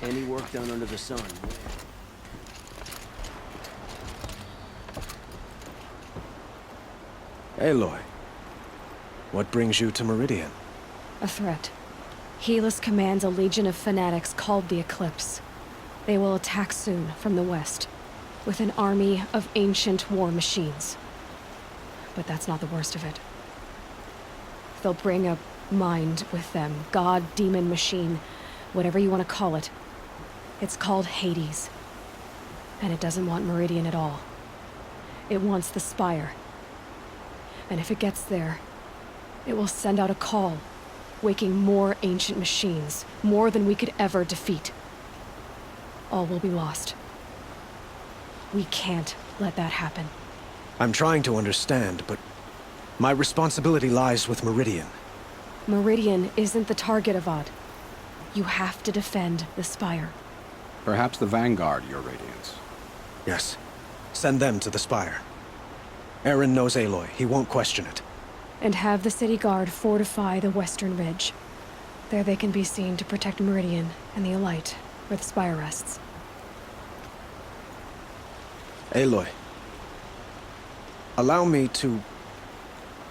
Any work done under the sun. Aloy, what brings you to Meridian? A threat. Helis commands a legion of fanatics called the Eclipse. They will attack soon from the west, with an army of ancient war machines. But that's not the worst of it. They'll bring a mind with them, god, demon, machine, whatever you want to call it. It's called Hades. And it doesn't want Meridian at all. It wants the Spire. And if it gets there, it will send out a call, waking more ancient machines, more than we could ever defeat. All will be lost. We can't let that happen. I'm trying to understand, but my responsibility lies with Meridian. Meridian isn't the target, Avad. You have to defend the Spire. Perhaps the Vanguard, Your Radiance. Yes. Send them to the Spire. Eren knows Aloy. He won't question it. And have the City Guard fortify the Western Ridge. There they can be seen to protect Meridian and the Elite, where the Spire rests. Aloy, allow me to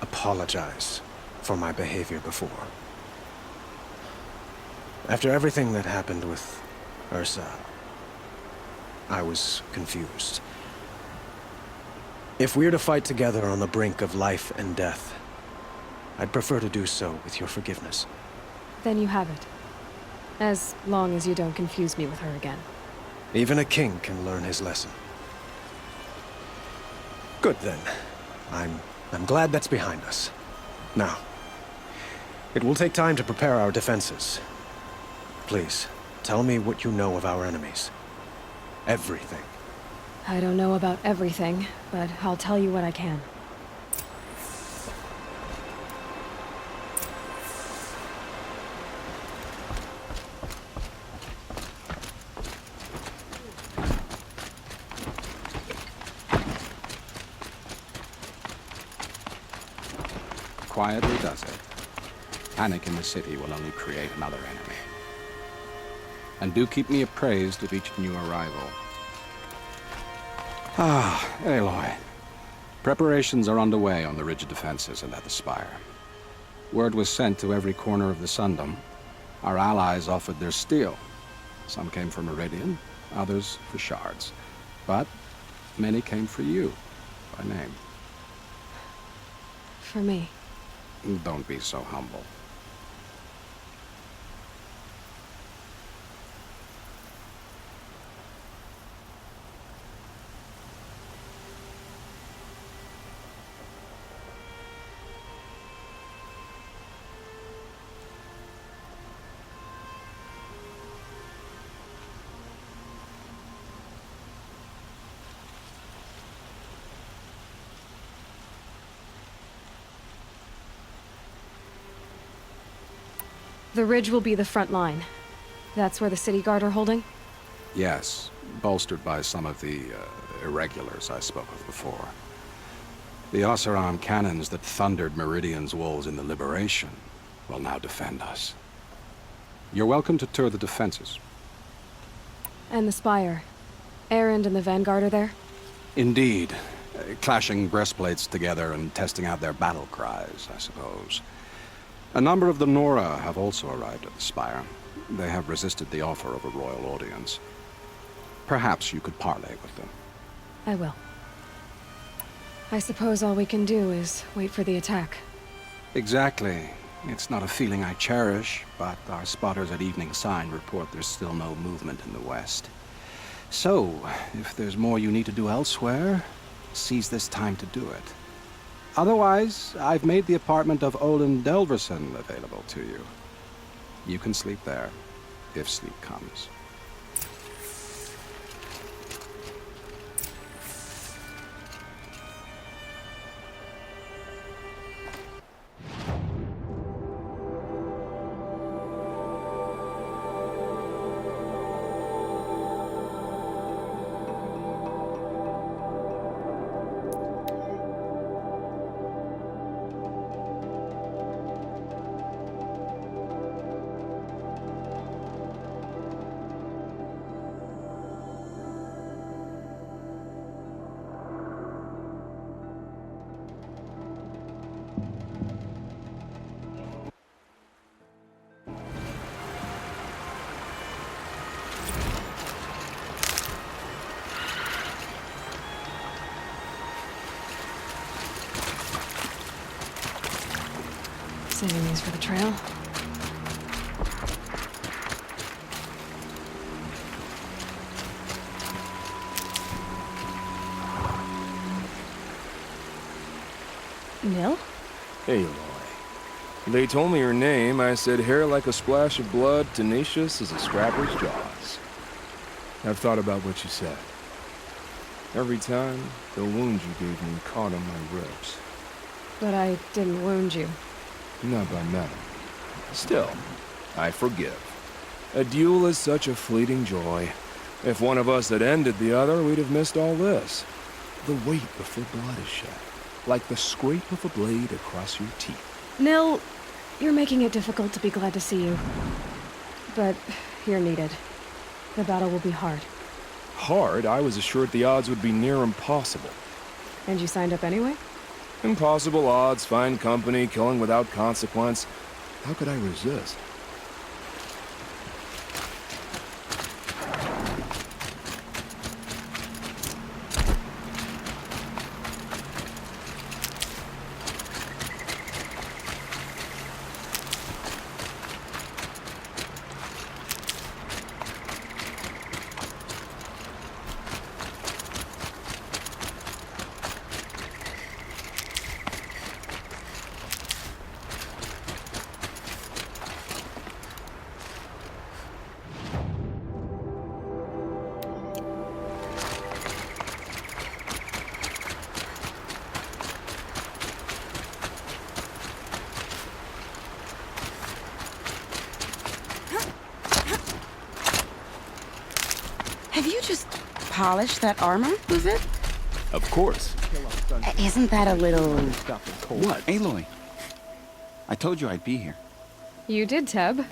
apologize for my behavior before. After everything that happened with Ursa, I was confused. If we're to fight together on the brink of life and death, I'd prefer to do so with your forgiveness. Then you have it. As long as you don't confuse me with her again. Even a king can learn his lesson. Good then. I'm glad that's behind us. Now, it will take time to prepare our defenses. Please, tell me what you know of our enemies. Everything. I don't know about everything, but I'll tell you what I can. Quietly does it. Panic in the city will only create another enemy. And do keep me appraised of each new arrival. Ah, Aloy. Preparations are underway on the ridge defenses and at the Spire. Word was sent to every corner of the Sundom. Our allies offered their steel. Some came for Meridian, others for shards. But many came for you, by name. For me. Don't be so humble. The ridge will be the front line. That's where the City Guard are holding? Yes, bolstered by some of the irregulars I spoke of before. The Oseram cannons that thundered Meridian's walls in the Liberation will now defend us. You're welcome to tour the defenses. And the Spire. Erend and the Vanguard are there? Indeed. Clashing breastplates together and testing out their battle cries, I suppose. A number of the Nora have also arrived at the Spire. They have resisted the offer of a royal audience. Perhaps you could parley with them. I will. I suppose all we can do is wait for the attack. Exactly. It's not a feeling I cherish, but our spotters at Evening Sign report there's still no movement in the west. So, if there's more you need to do elsewhere, seize this time to do it. Otherwise, I've made the apartment of Olin Delverson available to you. You can sleep there, if sleep comes. Saving these for the trail. Nil? Aloy. They told me your name. I said hair like a splash of blood, tenacious as a scrapper's jaws. I've thought about what you said. Every time, the wound you gave me caught on my ribs. But I didn't wound you. Not by metal. Still, I forgive. A duel is such a fleeting joy. If one of us had ended the other, we'd have missed all this. The weight before blood is shed. Like the scrape of a blade across your teeth. Nil, you're making it difficult to be glad to see you. But you're needed. The battle will be hard. Hard? I was assured the odds would be near impossible. And you signed up anyway? Impossible odds, fine company, killing without consequence. How could I resist? Have you just polished that armor, was it? Of course. Isn't that a little... What? Aloy. I told you I'd be here. You did, Teb.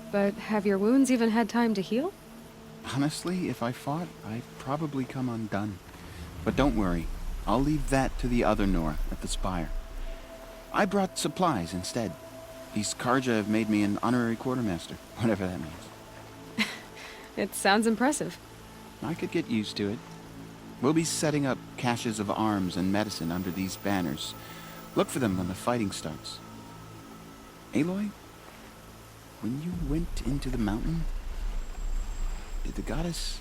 But have your wounds even had time to heal? Honestly, if I fought, I'd probably come undone. But don't worry. I'll leave that to the other Nora at the Spire. I brought supplies instead. These Karja have made me an honorary quartermaster, whatever that means. It sounds impressive. I could get used to it. We'll be setting up caches of arms and medicine under these banners. Look for them when the fighting starts. Aloy, when you went into the mountain, did the goddess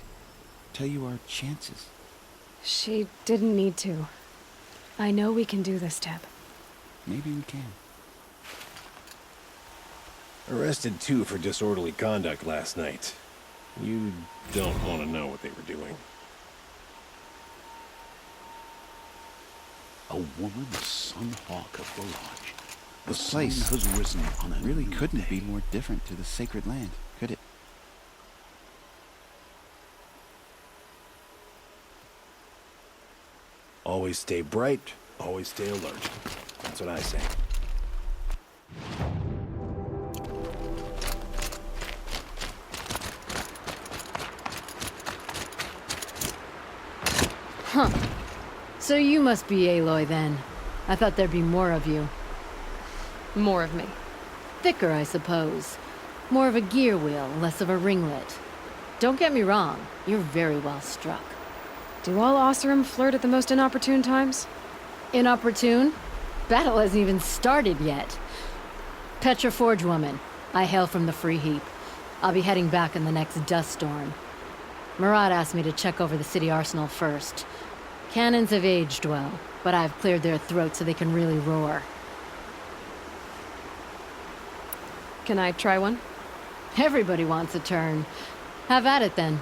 tell you our chances? She didn't need to. I know we can do this, Teb. Maybe we can. Arrested 2 for disorderly conduct last night. You don't want to know what they were doing. A woman, the Sunhawk of the Lodge. The This sun place has risen on a really new couldn't day. be more different to the sacred land, could it? Always stay bright, always stay alert. That's what I say. Huh. So you must be Aloy then. I thought there'd be more of you. More of me. Thicker, I suppose. More of a gear wheel, less of a ringlet. Don't get me wrong, you're very well struck. Do all Oseram flirt at the most inopportune times? Inopportune? Battle hasn't even started yet. Petra Forge woman. I hail from the Free Heap. I'll be heading back in the next dust storm. Murad asked me to check over the city arsenal first. Cannons have aged well, but I've cleared their throats so they can really roar. Can I try one? Everybody wants a turn. Have at it then.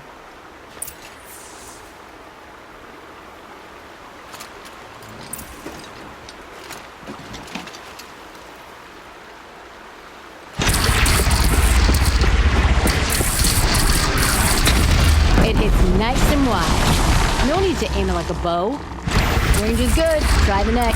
It hits nice and wide. No need to aim it like a bow. Range is good. Try the neck.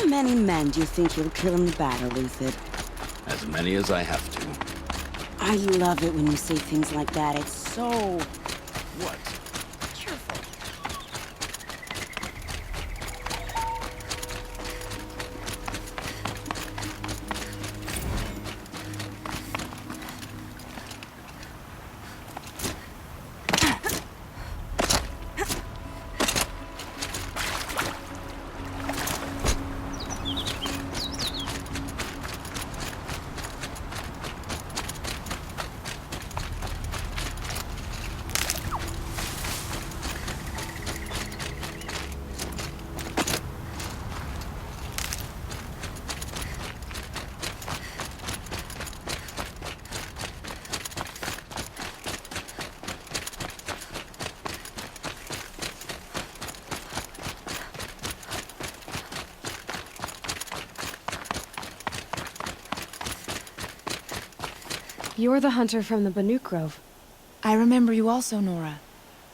many men do you think you'll kill in the battle, Luthid? As many as I have to. I love it when you say things like that. It's so... What? cheerful. You're the hunter from the Banuk Grove. I remember you also, Nora.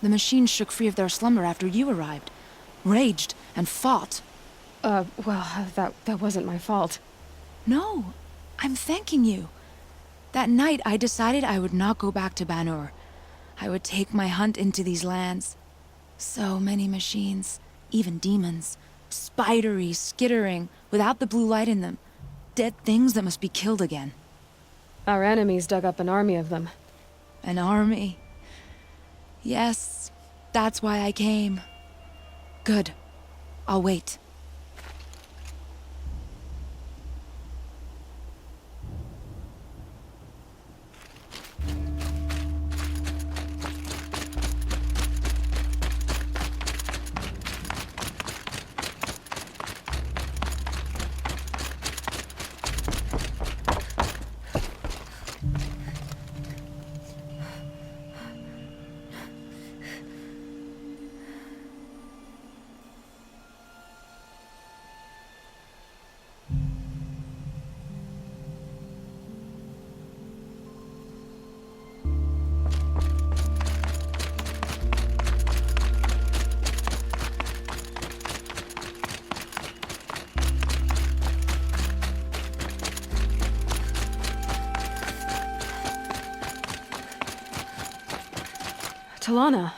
The machines shook free of their slumber after you arrived. Raged and fought. Well, that wasn't my fault. No, I'm thanking you. That night, I decided I would not go back to Banur. I would take my hunt into these lands. So many machines, even demons. Spidery, skittering, without the blue light in them. Dead things that must be killed again. Our enemies dug up an army of them. An army. Yes, that's why I came. Good. I'll wait. Talana,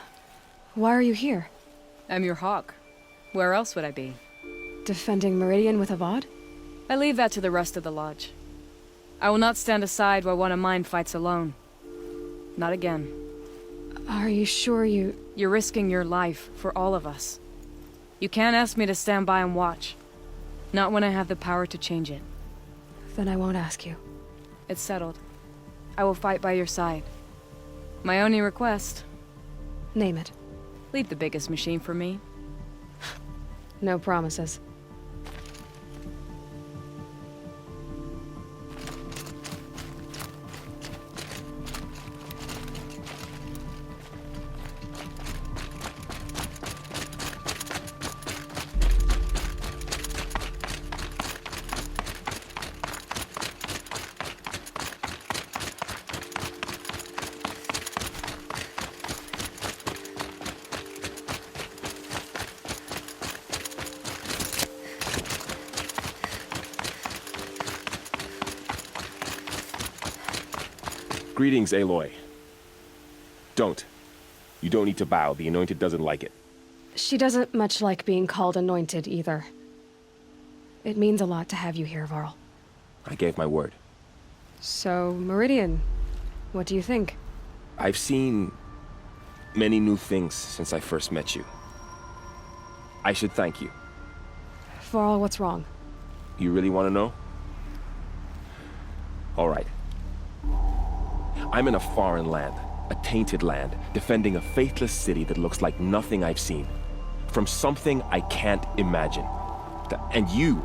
why are you here? I'm your hawk. Where else would I be? Defending Meridian with Avad? I leave that to the rest of the Lodge. I will not stand aside while one of mine fights alone. Not again. Are you sure you... You're risking your life for all of us. You can't ask me to stand by and watch. Not when I have the power to change it. Then I won't ask you. It's settled. I will fight by your side. My only request... Name it. Leave the biggest machine for me. No promises. Greetings, Aloy. Don't. You don't need to bow. The Anointed doesn't like it. She doesn't much like being called Anointed, either. It means a lot to have you here, Varl. I gave my word. So, Meridian, what do you think? I've seen many new things since I first met you. I should thank you. Varl, what's wrong? You really want to know? All right. I'm in a foreign land, a tainted land, defending a faithless city that looks like nothing I've seen. From something I can't imagine. And you,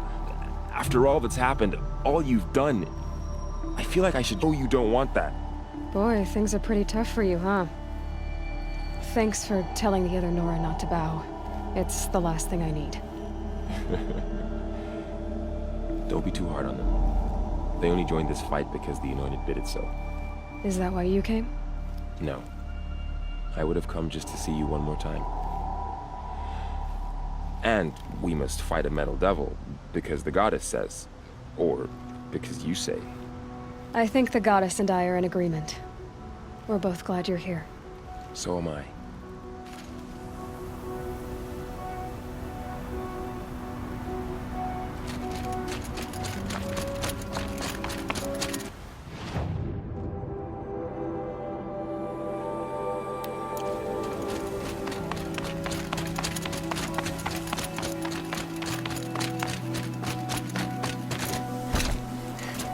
after all that's happened, all you've done, I feel like I should know you don't want that. Boy, things are pretty tough for you, huh? Thanks for telling the other Nora not to bow. It's the last thing I need. Don't be too hard on them. They only joined this fight because the Anointed bid it so. Is that why you came? No. I would have come just to see you one more time. And we must fight a metal devil, because the goddess says. Or because you say. I think the goddess and I are in agreement. We're both glad you're here. So am I.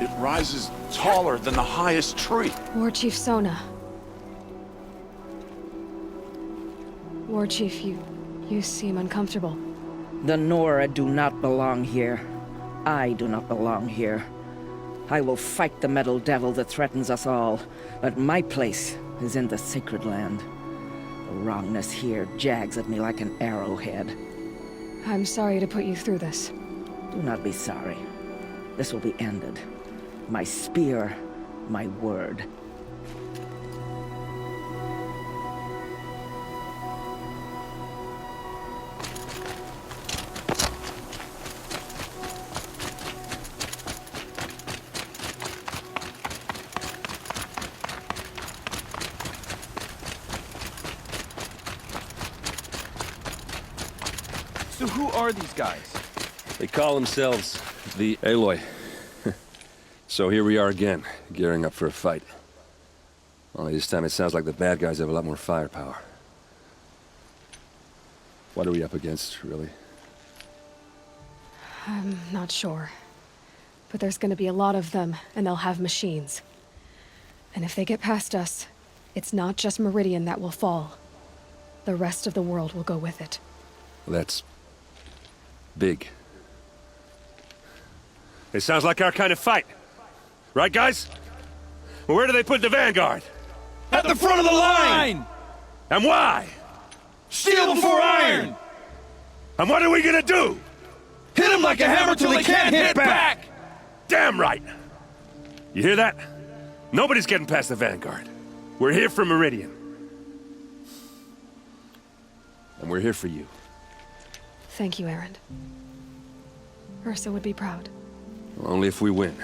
It rises taller than the highest tree. War Chief Sona. War Chief, you seem uncomfortable. The Nora do not belong here. I do not belong here. I will fight the metal devil that threatens us all, but my place is in the sacred land. The wrongness here jags at me like an arrowhead. I'm sorry to put you through this. Do not be sorry. This will be ended. My spear, my word. So who are these guys? They call themselves the Aloy. So here we are again, gearing up for a fight. Only this time it sounds like the bad guys have a lot more firepower. What are we up against, really? I'm not sure. But there's gonna be a lot of them, and they'll have machines. And if they get past us, it's not just Meridian that will fall. The rest of the world will go with it. That's big. It sounds like our kind of fight. Right, guys? Well, where do they put the Vanguard? At the front of the line! And why? Steel before iron! And what are we gonna do? Hit them like a hammer till they can't hit back! Damn right! You hear that? Nobody's getting past the Vanguard. We're here for Meridian. And we're here for you. Thank you, Erend. Ursa would be proud. Only if we win.